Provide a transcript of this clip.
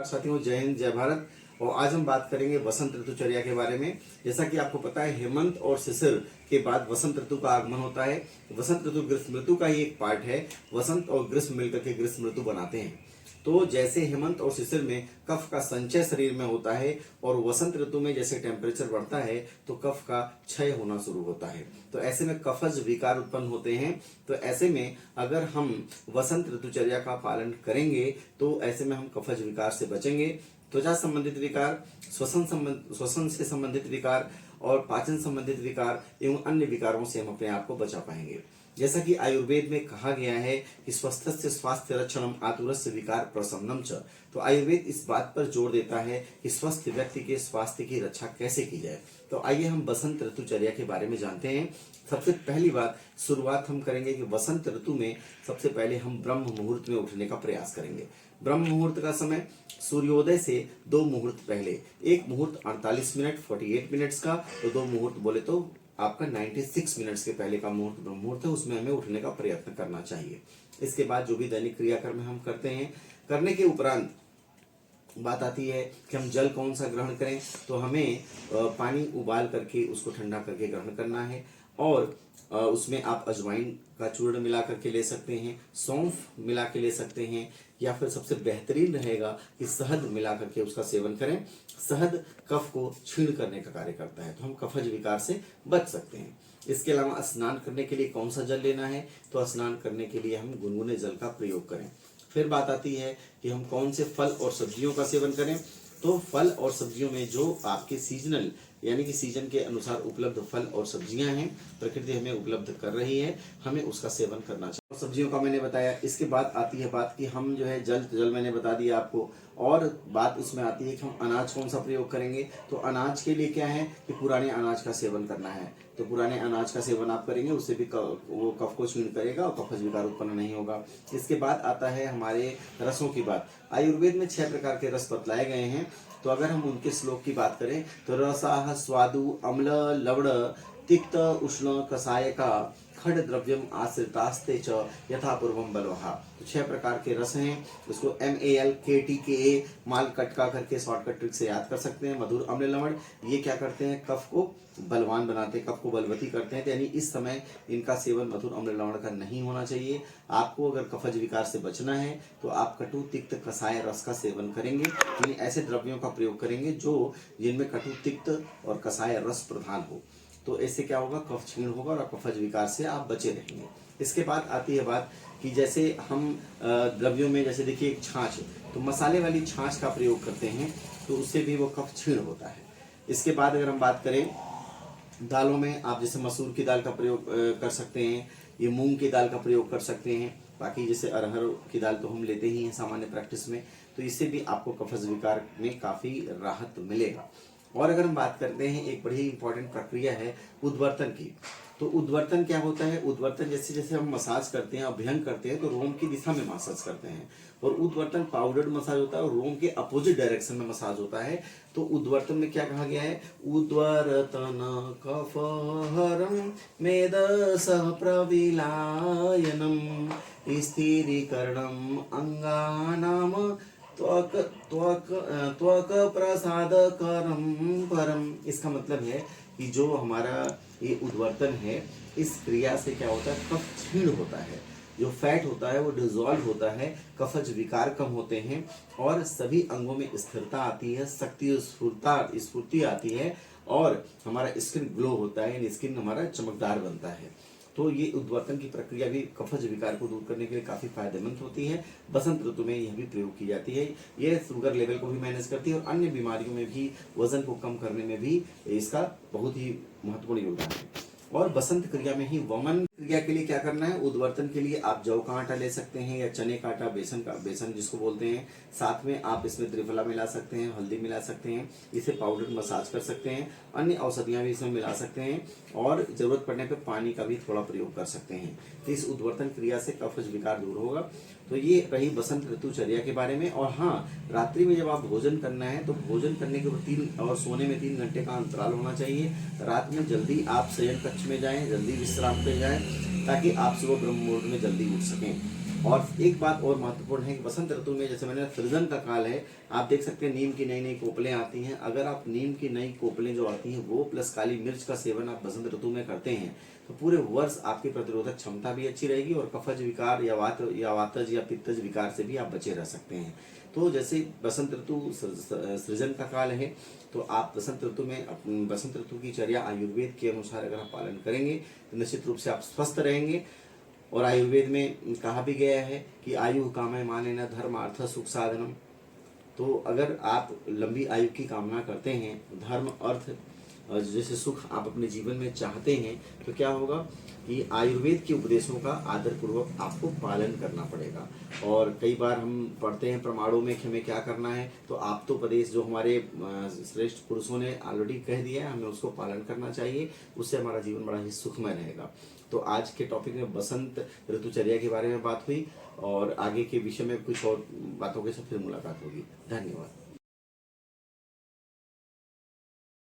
साथियों, जय हिंद जय भारत। और आज हम बात करेंगे वसंत ऋतुचर्या के बारे में। जैसा कि आपको पता है, हेमंत और शिशिर के बाद वसंत ऋतु का आगमन होता है। वसंत ऋतु ग्रीष्म ऋतु का ही एक पार्ट है। वसंत और ग्रीष्म मिलकर के ग्रीष्म ऋतु बनाते हैं। तो जैसे हेमंत और शिशिर में कफ का संचय शरीर में होता है और वसंत ऋतु में जैसे टेम्परेचर बढ़ता है तो कफ का क्षय होना शुरू होता है। तो ऐसे में कफज विकार उत्पन्न होते हैं। तो ऐसे में अगर हम वसंत ऋतुचर्या का पालन करेंगे तो ऐसे में हम कफज विकार से बचेंगे। त्वचा संबंधित विकार, श्वसन से संबंधित विकार और पाचन संबंधित विकार एवं अन्य विकारों से हम अपने आप को बचा पाएंगे। जैसा कि आयुर्वेद में कहा गया है कि स्वस्थस्य स्वास्थ्य रक्षणम आतुरस्य विकार प्रशमनम च। तो आयुर्वेद इस बात पर जोर देता है कि स्वस्थ व्यक्ति के स्वास्थ्य की रक्षा कैसे की जाए। तो आइए हम वसंत ऋतुचर्या के बारे में जानते हैं। सबसे पहली बात, शुरुआत हम करेंगे कि वसंत ऋतु में सबसे पहले हम ब्रह्म मुहूर्त में उठने का प्रयास करेंगे। ब्रह्म मुहूर्त का समय सूर्योदय से 2 मुहूर्त पहले, एक मुहूर्त 48 मिनट 48 मिनट्स का, तो 2 मुहूर्त बोले तो आपका 96 मिनट्स के पहले का मुहूर्त ब्रह्म मुहूर्त है, उसमें हमें उठने का प्रयत्न करना चाहिए। इसके बाद जो भी दैनिक क्रियाक्रम हम करते हैं, करने के उपरांत बात आती है कि हम जल कौन सा ग्रहण करें। तो हमें पानी उबाल करके उसको ठंडा करके ग्रहण करना है और उसमें आप अजवाइन का चूर्ण मिला करके ले सकते हैं, सौंफ मिला के ले सकते हैं, या फिर सबसे बेहतरीन रहेगा कि शहद मिला करके उसका सेवन करें। शहद कफ को क्षीण करने का कार्य करता है, तो हम कफज विकार से बच सकते हैं। इसके अलावा स्नान करने के लिए कौन सा जल लेना है, तो स्नान करने के लिए हम गुनगुने जल का प्रयोग करें। फिर बात आती है कि हम कौन से फल और सब्जियों का सेवन करें। तो फल और सब्जियों में जो आपके सीजनल यानी कि सीजन के अनुसार उपलब्ध फल और सब्जियां हैं, प्रकृति हमें उपलब्ध कर रही है, हमें उसका सेवन करना चाहिए। सब्जियों का मैंने बताया। इसके बाद आती है बात कि हम जो है जल मैंने बता दिया आपको। और बात इसमें आती है कि हम अनाज कौन सा प्रयोग करेंगे। तो अनाज के लिए क्या है कि पुराने अनाज का सेवन करना है। तो पुराने अनाज का सेवन आप करेंगे, उससे भी वो कफ को क्षीण करेगा और कफज विकार उत्पन्न नहीं होगा। इसके बाद आता है हमारे रसों की बात। आयुर्वेद में 6 प्रकार के रस बतलाए गए हैं। तो अगर हम उनके श्लोक की बात करें तो रसाः स्वादु अम्ल लवण तिक्त उष्ण कषायका खड द्रव्यम आश्रितास्ते च यथा पूर्वम बलवहा। तो 6 प्रकार के रस हैं। उसको MALKTKA माल कटका करके शॉर्टकट ट्रिक से याद कर सकते हैं। मधुर अम्ल लवण, ये क्या करते हैं, कफ को बलवान बनाते हैं, कफ को बलवती करते हैं। यानी इस समय इनका सेवन मधुर अम्ल लवण का नहीं होना चाहिए। आपको अगर कफज विकार से बचना है तो आप कटु तिक्त कषाय रस का सेवन करेंगे, यानी ऐसे द्रव्यों का प्रयोग करेंगे जो जिनमें कटु तिक्त और कषाय रस प्रधान हो। तो इससे क्या होगा, कफ क्षीण होगा और कफज विकार से आप बचे रहेंगे। इसके बाद आती है बात कि जैसे हम द्रव्यों में जैसे देखिए एक छाछ, तो मसाले वाली छाछ का प्रयोग करते हैं तो उससे भी वो कफ क्षीण होता है। इसके बाद अगर हम बात करें दालों में, आप जैसे मसूर की दाल का प्रयोग कर सकते हैं, ये मूंग की दाल का प्रयोग कर सकते हैं। बाकी जैसे अरहर की दाल तो हम लेते ही हैं सामान्य प्रैक्टिस में, तो इससे भी आपको कफज विकार में काफ़ी राहत मिलेगा। और अगर हम बात करते हैं, एक बड़ी इंपॉर्टेंट प्रक्रिया है उद्वर्तन की। तो उद्वर्तन क्या होता है, उद्वर्तन जैसे जैसे हम मसाज करते हैं, अभ्यंग करते हैं तो रोम की दिशा में मसाज करते हैं। और उद्वर्तन पाउडर्ड मसाज होता है और रोम के अपोजिट डायरेक्शन में मसाज होता है। तो उद्वर्तन में क्या कहा गया है, उद्वर्तन कफहरम मेदसः प्रविलायनम स्थिरीकरणम अंगानाम त्वक प्रसाद करम परम। इसका मतलब है कि जो हमारा ये उद्वर्तन है, इस क्रिया से क्या होता है, कफ क्षीण होता है, जो फैट होता है वो डिजॉल्व होता है, कफज विकार कम होते हैं और सभी अंगों में स्थिरता आती है, शक्ति स्फूर्ति आती है और हमारा स्किन ग्लो होता है, स्किन हमारा चमकदार बनता है। तो ये उद्वर्तन की प्रक्रिया भी कफज विकार को दूर करने के लिए काफ़ी फायदेमंद होती है। बसंत ऋतु में यह भी प्रयोग की जाती है। ये शुगर लेवल को भी मैनेज करती है और अन्य बीमारियों में भी, वजन को कम करने में भी इसका बहुत ही महत्वपूर्ण योगदान है। और बसंत क्रिया में ही वमन क्रिया के लिए क्या करना है, उद्वर्तन के लिए आप जौ का आटा ले सकते हैं या चने का आटा, बेसन जिसको बोलते हैं। साथ में आप इसमें त्रिफला मिला सकते हैं, हल्दी मिला सकते हैं, इसे पाउडर मसाज कर सकते हैं, अन्य औषधियां भी इसमें मिला सकते हैं और जरूरत पड़ने पर पानी का भी थोड़ा प्रयोग कर सकते हैं। तो इस उद्वर्तन क्रिया से कफज विकार दूर होगा। तो ये रही बसंत ऋतुचर्या के बारे में। और हाँ, रात्रि में जब आप भोजन करना है तो भोजन करने के 3 और सोने में 3 घंटे का अंतराल होना चाहिए। रात में जल्दी आप शयन कक्ष में जाएं, जल्दी विश्राम पे जाएं, ताकि आप सुबह ब्रह्म मुहूर्त में जल्दी उठ सकें। और एक बात और महत्वपूर्ण है कि वसंत ऋतु में जैसे मैंने सृजन का काल है, आप देख सकते हैं नीम की नई नई कोपलें आती हैं। अगर आप नीम की नई कोपलें जो आती हैं वो प्लस काली मिर्च का सेवन आप बसंत ऋतु में करते हैं तो पूरे वर्ष आपकी प्रतिरोधक क्षमता भी अच्छी रहेगी और कफज विकार या वातज या पित्तज विकार से भी आप बचे रह सकते हैं। तो जैसे बसंत ऋतु सृजन का काल है, तो आप बसंत ऋतु में बसंत ऋतु की चर्या आयुर्वेद के अनुसार अगर आप पालन करेंगे तो निश्चित रूप से आप स्वस्थ रहेंगे। और आयुर्वेद में कहा भी गया है कि आयु कामय माने न धर्म अर्थ सुख साधनम। तो अगर आप लंबी आयु की कामना करते हैं, धर्म अर्थ जैसे सुख आप अपने जीवन में चाहते हैं, तो क्या होगा कि आयुर्वेद के उपदेशों का आदर पूर्वक आपको पालन करना पड़ेगा। और कई बार हम पढ़ते हैं प्रमाणों में कि हमें क्या करना है, तो आप तो उपदेश जो हमारे श्रेष्ठ पुरुषों ने ऑलरेडी कह दिया है, हमें उसको पालन करना चाहिए। उससे हमारा जीवन बड़ा ही सुखमय रहेगा। तो आज के टॉपिक में बसंत ऋतुचर्या के बारे में बात हुई और आगे के विषय में कुछ और बातों के साथ फिर मुलाकात होगी। धन्यवाद।